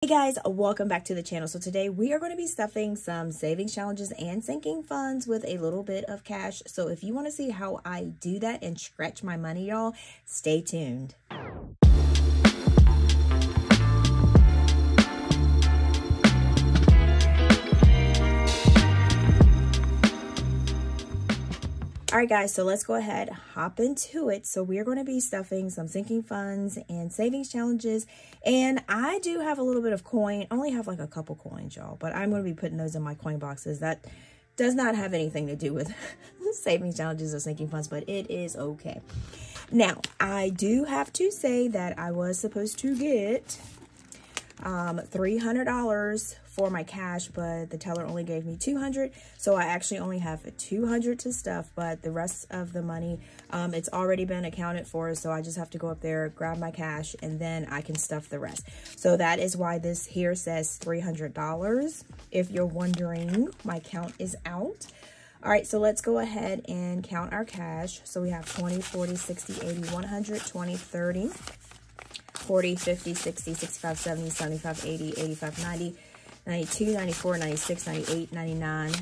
Hey guys, welcome back to the channel. So today we are going to be stuffing some savings challenges and sinking funds with a little bit of cash. So if you want to see how I do that and stretch my money, y'all, stay tuned. All right, guys, so let's go ahead, hop into it. So we are going to be stuffing some sinking funds and savings challenges. And I do have a little bit of coin. I only have like a couple coins, y'all, but I'm going to be putting those in my coin boxes. That does not have anything to do with savings challenges or sinking funds, but it is okay. Now, I do have to say that I was supposed to get $300 for my cash, but the teller only gave me $200, so I actually only have $200 to stuff. But the rest of the money, it's already been accounted for, so I just have to go up there, grab my cash, and then I can stuff the rest. So that is why this here says $300. If you're wondering, my count is out. All right, so let's go ahead and count our cash. So we have 20, 40, 60, 80, 100, 20, 30, 40, 50, 60, 65, 70, 75, 80, 85, 90, 92, 94, 96, 98, 99,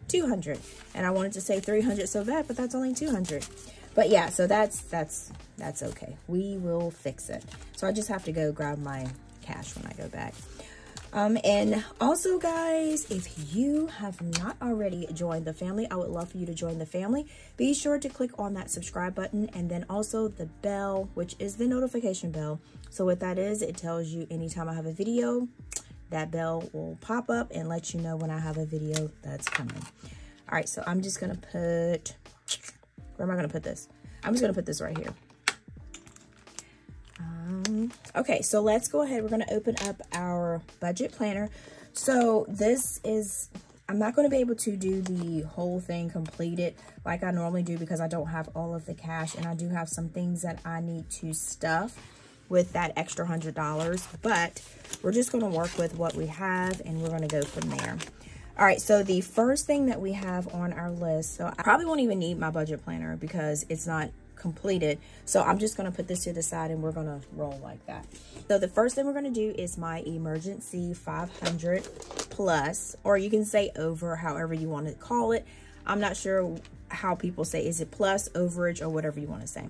200. And I wanted to say 300 so bad, but that's only 200. But yeah, so that's okay. We will fix it. So I just have to go grab my cash when I go back. And also, guys, if you have not already joined the family, I would love for you to join the family. Be sure to click on that subscribe button and then also the bell, which is the notification bell. So what that is, it tells you anytime I have a video, that bell will pop up and let you know when I have a video that's coming. All right, so I'm just gonna put, where am I gonna put this? I'm just gonna put this right here. Okay, so let's go ahead. We're gonna open up our budget planner. So this is, I'm not gonna be able to do the whole thing completed like I normally do because I don't have all of the cash, and I do have some things that I need to stuff with that extra $100, but we're just going to work with what we have and we're going to go from there. All right, so the first thing that we have on our list, so I probably won't even need my budget planner because it's not completed. So I'm just going to put this to the side and we're going to roll like that. So the first thing we're going to do is my emergency 500 plus, or you can say over, however you want to call it. I'm not sure how people say, is it plus, overage, or whatever you want to say.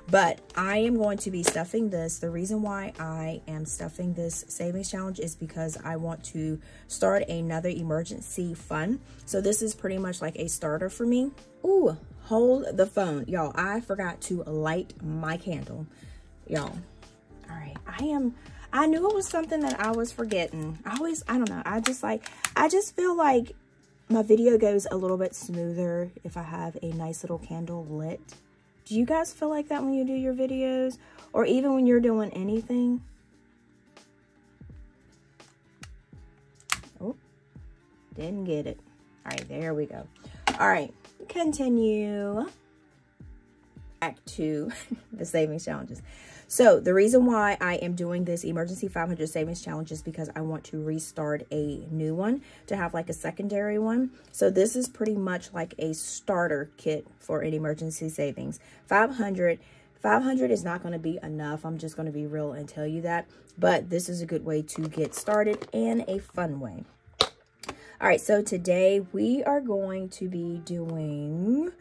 But I am going to be stuffing this. The reason why I am stuffing this savings challenge is because I want to start another emergency fund. So this is pretty much like a starter for me. Ooh, hold the phone. Y'all, I forgot to light my candle. Y'all, all right, I knew it was something that I was forgetting. I don't know, I just feel like my video goes a little bit smoother if I have a nice little candle lit. Do you guys feel like that when you do your videos, or even when you're doing anything? Oh, didn't get it. All right, there we go. All right, continue back to the savings challenges. So the reason why I am doing this emergency 500 savings challenge is because I want to restart a new one to have like a secondary one. So this is pretty much like a starter kit for an emergency savings. 500 is not going to be enough. I'm just going to be real and tell you that. But this is a good way to get started and a fun way. All right, so today we are going to be doing,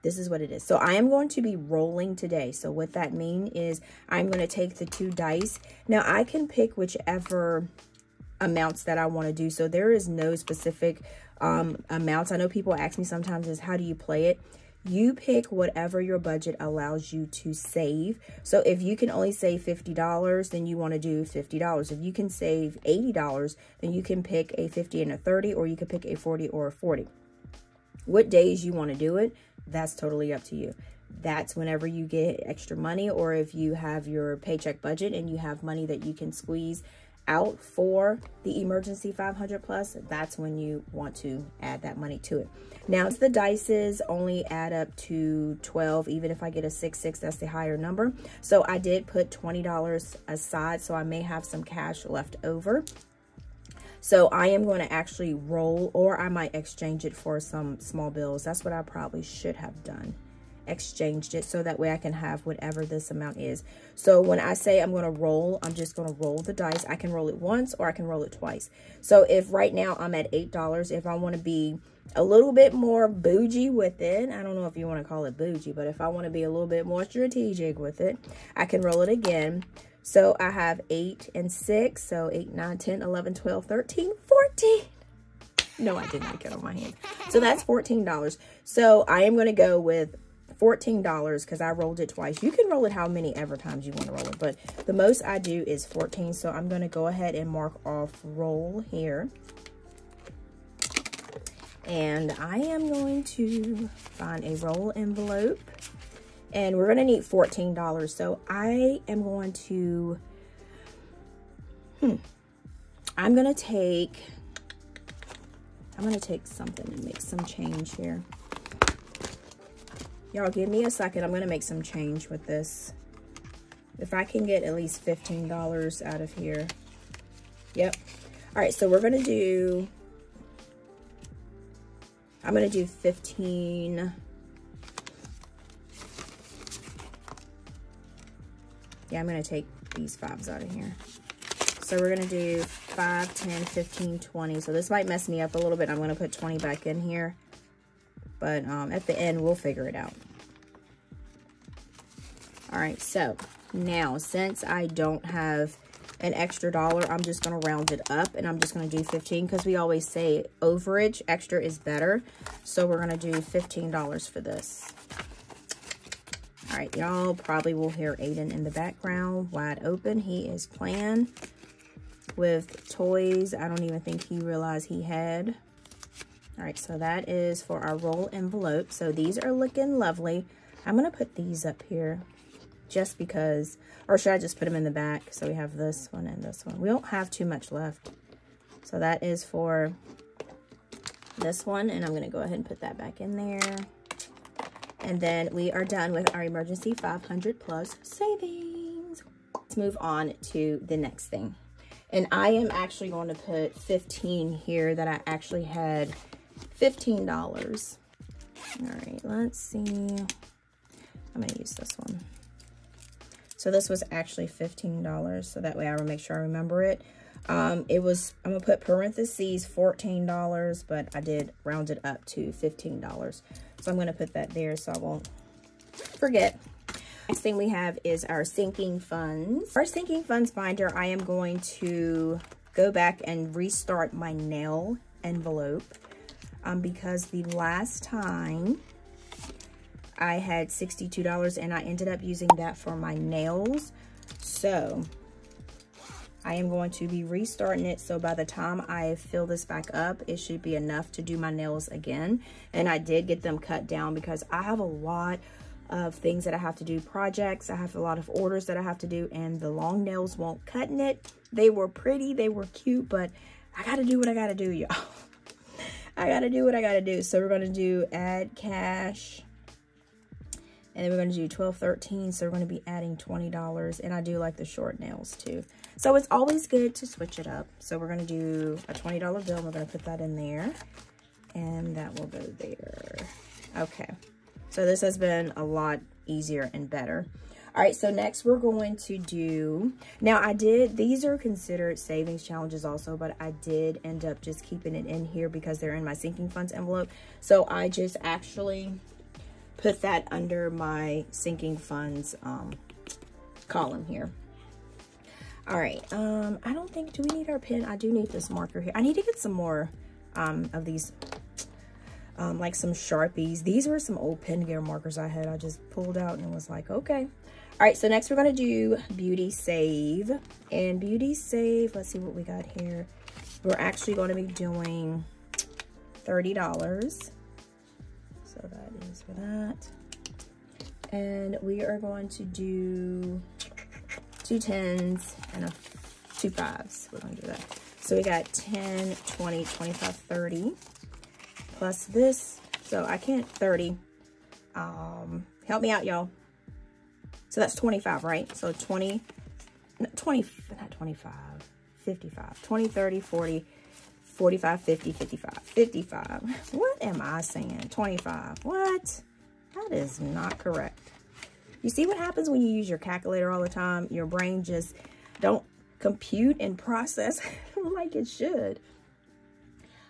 this is what it is. So I am going to be rolling today. So what that means is I'm going to take the 2 dice. Now I can pick whichever amounts that I want to do. So there is no specific amounts. I know people ask me sometimes is how do you play it? You pick whatever your budget allows you to save. So if you can only save $50, then you want to do $50. If you can save $80, then you can pick a 50 and a 30, or you can pick a 40 or a 40. What days you want to do it, that's totally up to you. That's whenever you get extra money, or if you have your paycheck budget and you have money that you can squeeze out for the emergency 500 plus, that's when you want to add that money to it. Now, the dices only add up to 12. Even if I get a 6-6, that's the higher number. So I did put $20 aside, so I may have some cash left over. So I am going to actually roll, or I might exchange it for some small bills. That's what I probably should have done. exchanged it, so that way I can have whatever this amount is. So when I say I'm going to roll, I'm just going to roll the dice. I can roll it once or I can roll it twice. So if right now I'm at $8, if I want to be a little bit more bougie with it, I don't know if you want to call it bougie, but if I want to be a little bit more strategic with it, I can roll it again. So I have 8 and 6, so 8, 9, 10, 11, 12, 13, 14. No, I did not get on my hand. So that's $14. So I am going to go with $14 because I rolled it twice. You can roll it how many ever times you want to roll it, but the most I do is 14. So I'm going to go ahead and mark off roll here. And I am going to find a roll envelope. And we're going to need $14. So I am going to, I'm going to take something and make some change here. Y'all give me a second. I'm going to make some change with this. If I can get at least $15 out of here. Yep. All right, so we're going to do, I'm going to do 15. Yeah, I'm going to take these 5s out of here. So we're going to do 5, 10, 15, 20. So this might mess me up a little bit. I'm going to put 20 back in here. But at the end, we'll figure it out. All right, so now since I don't have an extra dollar, I'm just going to round it up. And I'm just going to do 15 because we always say overage, extra is better. So we're going to do $15 for this. All right, y'all probably will hear Aiden in the background, wide open. He is playing with toys I don't even think he realized he had. All right, so that is for our roll envelope. So these are looking lovely. I'm going to put these up here just because, or should I just put them in the back? So we have this one and this one. We don't have too much left. So that is for this one, and I'm going to go ahead and put that back in there. And then we are done with our emergency 500 plus savings. Let's move on to the next thing. And I am actually going to put 15 here that I actually had $15. All right, let's see. I'm going to use this one. So this was actually $15. So that way I will make sure I remember it. It was, I'm going to put parentheses $14, but I did round it up to $15. So I'm going to put that there so I won't forget. Next thing we have is our sinking funds. Our sinking funds binder, I am going to go back and restart my nail envelope because the last time I had $62 and I ended up using that for my nails. So I am going to be restarting it. So by the time I fill this back up, it should be enough to do my nails again. And I did get them cut down because I have a lot of things that I have to do, projects. I have a lot of orders that I have to do, and the long nails won't cut in it. They were pretty, they were cute, but I got to do what I got to do, y'all. I got to do what I got to do. So we're going to do add cash. And then we're going to do 12, 13. So we're going to be adding $20. And I do like the short nails too. So it's always good to switch it up. So we're going to do a $20 bill. We're going to put that in there. And that will go there. Okay. So this has been a lot easier and better. All right. So next we're going to do, now these are considered savings challenges also, but I did end up just keeping it in here because they're in my sinking funds envelope. So I just actually put that under my sinking funds column here. All right, I don't think, do we need our pen? I do need this marker here. I need to get some more of these, like some Sharpies. These were some old pen gear markers I had. I just pulled out and was like, okay. All right, so next we're gonna do Beauty Save. And Beauty Save, let's see what we got here. We're actually gonna be doing $30. So that is for that. And we are going to do 2 10s and 2 5s. We're going to do that. So we got 10, 20, 25, 30. Plus this. So I can't 30. Help me out, y'all. So that's 25, right? So 20, not 25, 55, 20, 30, 40, 45, 50, 55, 55. What am I saying? 25. What? That is not correct. You see what happens when you use your calculator all the time? Your brain just don't compute and process like it should.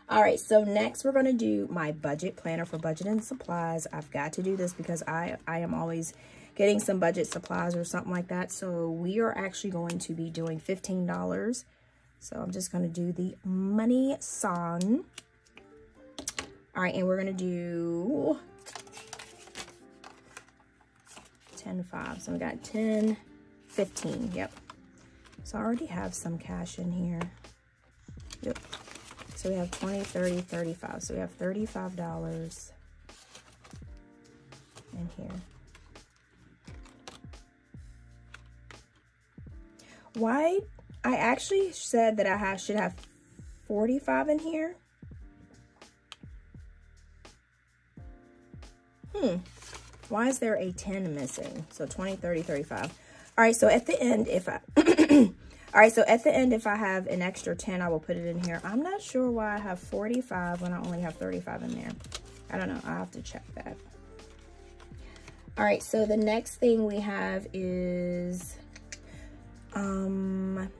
All right, so next we're going to do my budget planner for budget and supplies. I've got to do this because I am always getting some budget supplies or something like that. So we are actually going to be doing $15. So I'm just going to do the money song. All right, and we're going to do 10, 5. So we got 10, 15. Yep. So I already have some cash in here. Yep. So we have 20, 30, 35. So we have $35 in here. Why? I actually said that I should have 45 in here. Why is there a 10 missing? So 20, 30, 35. All right, so at the end, if I... All right, so at the end, if I have an extra 10, I will put it in here. I'm not sure why I have 45 when I only have 35 in there. I don't know. I'll have to check that. All right, so the next thing we have is...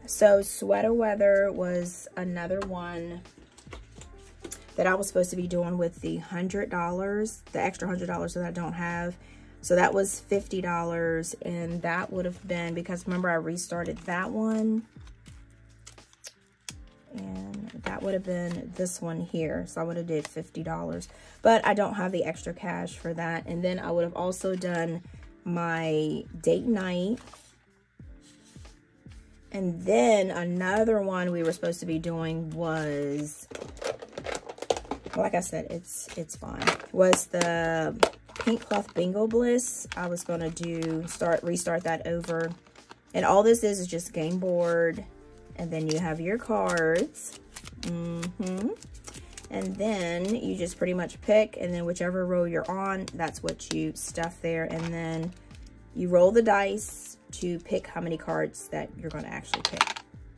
So sweater weather was another one that I was supposed to be doing with the $100, the extra $100 that I don't have. So that was $50, and that would have been, because remember I restarted that one, and that would have been this one here. So I would have did $50, but I don't have the extra cash for that. And then I would have also done my date night. And then another one we were supposed to be doing was, like I said, it's fine, was the Pink Cloth Bingo Bliss. I was going to restart that over. And all this is just game board. And then you have your cards. And then you just pretty much pick. And then whichever row you're on, that's what you stuff there. And then you roll the dice to pick how many cards that you're going to actually pick.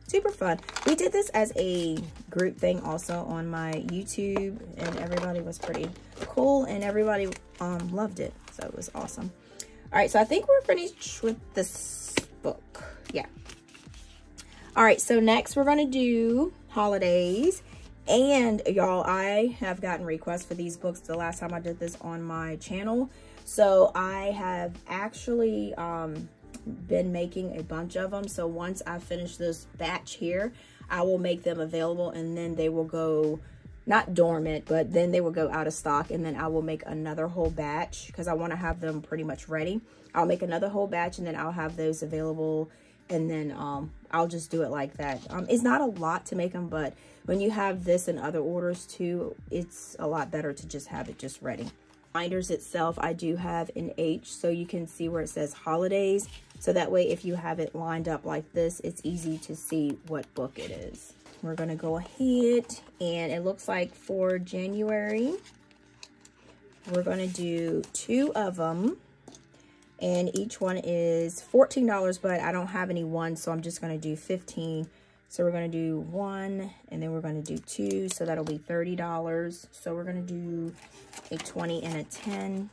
Super fun. We did this as a group thing also on my YouTube, and everybody was pretty cool, and everybody loved it. So it was awesome. All right, so I think we're finished with this book. Yeah. All right, so next we're going to do holidays. And y'all, I have gotten requests for these books the last time I did this on my channel. So I have actually been making a bunch of them. So once I finish this batch here, I will make them available, and then they will go, not dormant, but then they will go out of stock, and then I will make another whole batch because I want to have them pretty much ready. I'll make another whole batch, and then I'll have those available, and then I'll just do it like that. It's not a lot to make them, but when you have this and other orders too, it's a lot better to just have it just ready. Binders itself, I do have an H, so you can see where it says holidays. So that way, if you have it lined up like this, it's easy to see what book it is. We're going to go ahead, and it looks like for January, we're going to do 2 of them. And each one is $14, but I don't have any ones, so I'm just going to do 15. So we're going to do 1, and then we're going to do 2, so that'll be $30. So we're going to do a 20 and a 10.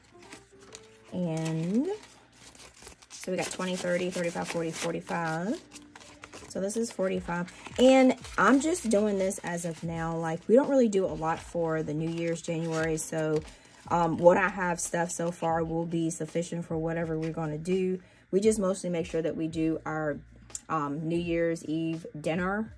And so we got 20, 30, 35, 40, 45. So this is 45. And I'm just doing this as of now. Like, we don't really do a lot for the New Year's, January. So what I have stuff so far will be sufficient for whatever we're going to do. We just mostly make sure that we do our New Year's Eve dinner.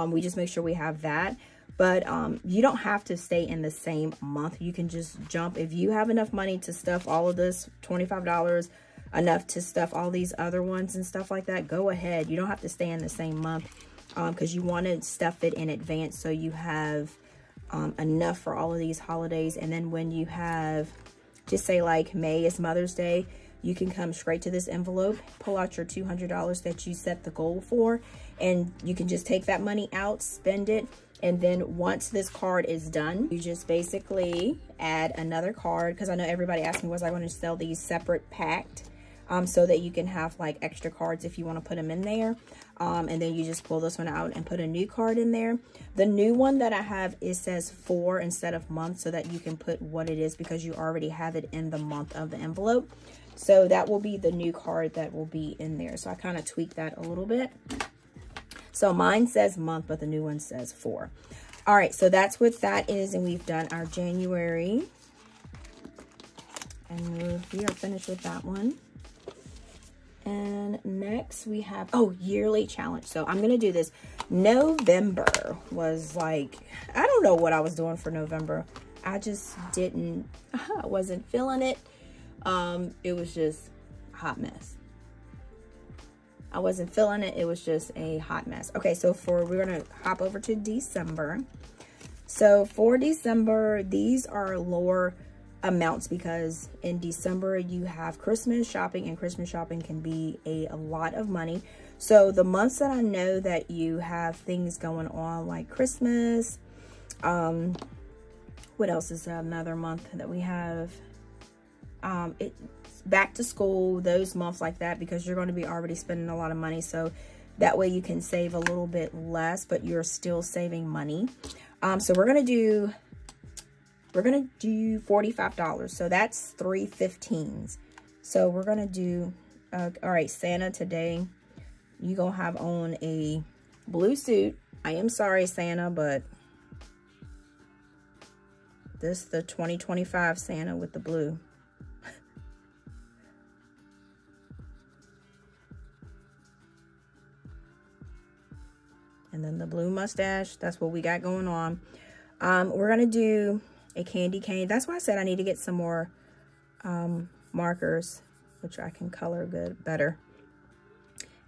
We just make sure we have that. But you don't have to stay in the same month. You can just jump. If you have enough money to stuff all of this, $25, enough to stuff all these other ones and stuff like that, go ahead. You don't have to stay in the same month because you want to stuff it in advance so you have enough for all of these holidays. And then when you have, just say like May is Mother's Day, you can come straight to this envelope, pull out your $200 that you set the goal for, and you can just take that money out, spend it. And then once this card is done, you just basically add another card, because I know everybody asked me, was I going to sell these separate packed so that you can have like extra cards if you want to put them in there. And then you just pull this one out and put a new card in there. The new one that I have, it says 4 instead of month, so that you can put what it is because you already have it in the month of the envelope. So that will be the new card that will be in there. So I kind of tweaked that a little bit. So mine says month, but the new one says 4. All right, so that's what that is. And we've done our January. And we are finished with that one. And next we have, oh, yearly challenge. So I'm going to do this. November was like, I don't know what I was doing for November. I just didn't, I wasn't feeling it. It was just a hot mess. I wasn't feeling it. It was just a hot mess. Okay, so we're going to hop over to December. So for December, these are lower amounts because in December you have Christmas shopping, and Christmas shopping can be a lot of money. So the months that I know that you have things going on like Christmas, what else is another month that we have? It's back to school, those months like that, because you're going to be already spending a lot of money. So that way you can save a little bit less, but you're still saving money. So we're going to do $45. So that's 3 15s. So we're going to do, all right, Santa today, you going to have on a blue suit. I am sorry, Santa, but this is the 2025 Santa with the blue. And then the blue mustache, that's what we got going on. We're going to do a candy cane. That's why I said I need to get some more markers, which I can color better.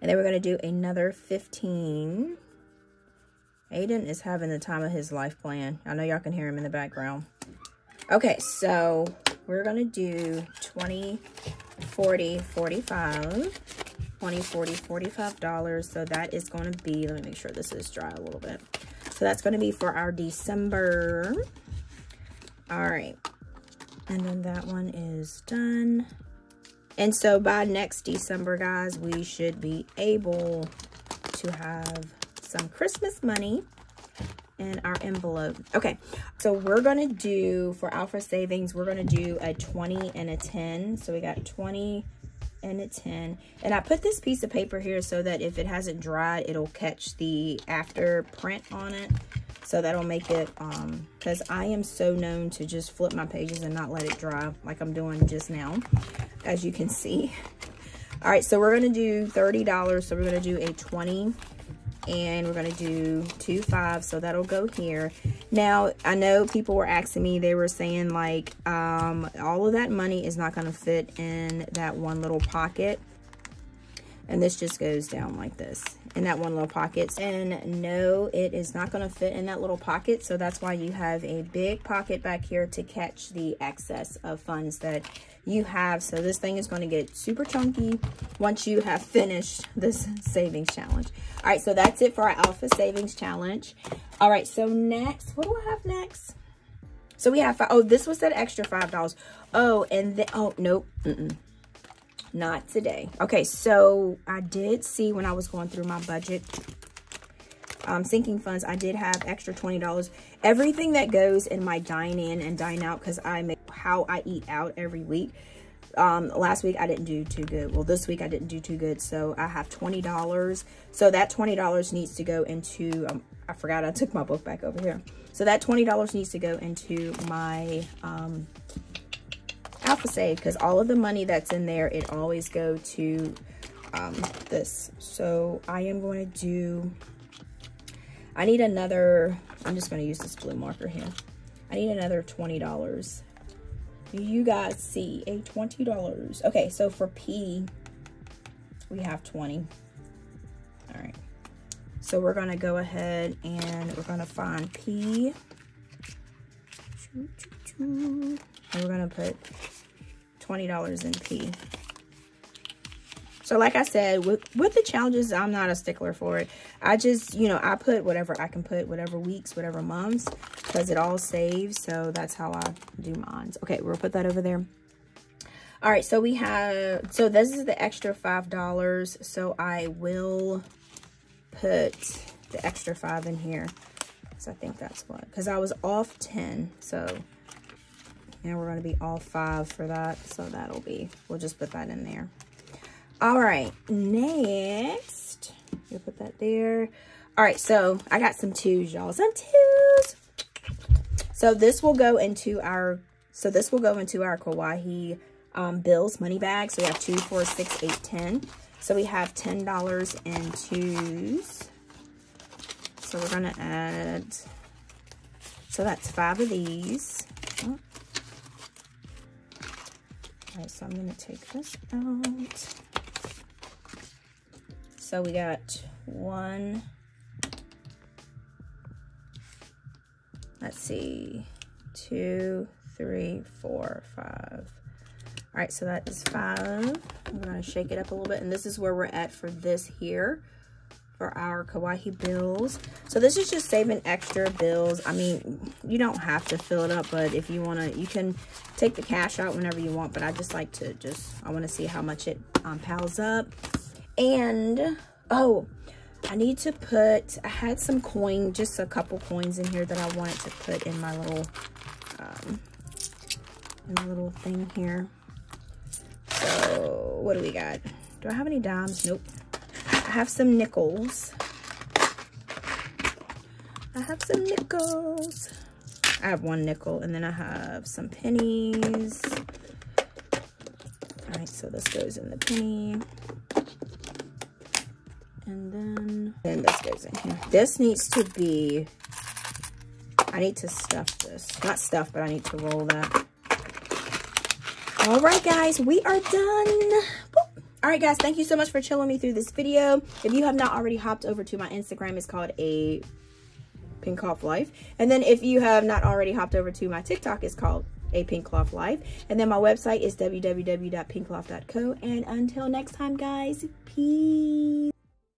And then we're going to do another 15. Aiden is having the time of his life playing. I know y'all can hear him in the background. Okay, so we're going to do 20, 40, 45. 20, 40, $45. So that is going to be, let me make sure this is dry a little bit. So that's going to be for our December. All right. And then that one is done. And so by next December, guys, we should be able to have some Christmas money in our envelope. Okay, so we're going to do, for Alpha Savings, we're going to do a 20 and a 10. So we got 20 and a 10. And I put this piece of paper here so that if it hasn't dried, it'll catch the after print on it. So that'll make it, because I am so known to just flip my pages and not let it dry like I'm doing just now, as you can see. All right, so we're going to do $30. So we're going to do a 20 and we're going to do 2 5. So that'll go here. Now, I know people were asking me, they were saying like, all of that money is not going to fit in that one little pocket. And this just goes down like this in that one little pocket. And no, it is not going to fit in that little pocket. So that's why you have a big pocket back here to catch the excess of funds that you have. So this thing is going to get super chunky once you have finished this savings challenge. All right, so that's it for our Alpha Savings Challenge. All right, so next, what do I have next? So we have, oh, this was that extra $5. Oh, and then, oh, nope, not today. Okay, so I did see when I was going through my budget, sinking funds, I did have extra $20. Everything that goes in my dine in and dine out, because I make how I eat out every week. Last week I didn't do too good. Well, this week I didn't do too good. So I have $20. So that $20 needs to go into, I forgot I took my book back over here. So that $20 needs to go into my, Alpha Save, because all of the money that's in there, it always go to this. So I am going to do, I need another, I'm just going to use this blue marker here. I need another $20. You guys see a $20. Okay, so for P, we have 20. All right. So we're going to go ahead and we're going to find P. And we're going to put $20 in P. So like I said, with the challenges, I'm not a stickler for it. I just, you know, I put whatever I can put, whatever weeks, whatever months, because it all saves. So that's how I do mine. Okay, we'll put that over there. All right, so we have, so this is the extra $5. So I will put the extra 5 in here. So I think that's what, because I was off 10. So now we're going to be off 5 for that. So that'll be, we'll just put that in there. All right, next, you'll put that there. All right, so I got some 2s, y'all, some 2s. So this will go into our, kawaii bills, money bags. So we have 2, 4, 6, 8, 10. So we have $10 in 2s. So we're gonna add, so that's 5 of these. Oh. All right, so I'm gonna take this out. So we got 1, let's see, 2, 3, 4, 5. All right, so that is 5. I'm gonna shake it up a little bit, and this is where we're at for this here, for our kawaii bills. So this is just saving extra bills. I mean, you don't have to fill it up, but if you wanna, you can take the cash out whenever you want, but I just like to I wanna see how much it piles up. And, oh, I need to put, I had some coin, just a couple coins in here that I wanted to put in my little thing here. So what do we got? Do I have any dimes? Nope. I have some nickels. I have 1 nickel, and then I have some pennies. All right, so this goes in the penny. And then this goes in here. This needs to be, I need to stuff this. Not stuff, but I need to roll that. All right, guys, we are done. Boop. All right, guys, thank you so much for chilling me through this video. If you have not already hopped over to my Instagram, it's called APinkeClothlife. And then if you have not already hopped over to my TikTok, it's called APinkeClothlife. And then my website is www.pinkcloth.co. And until next time, guys, peace.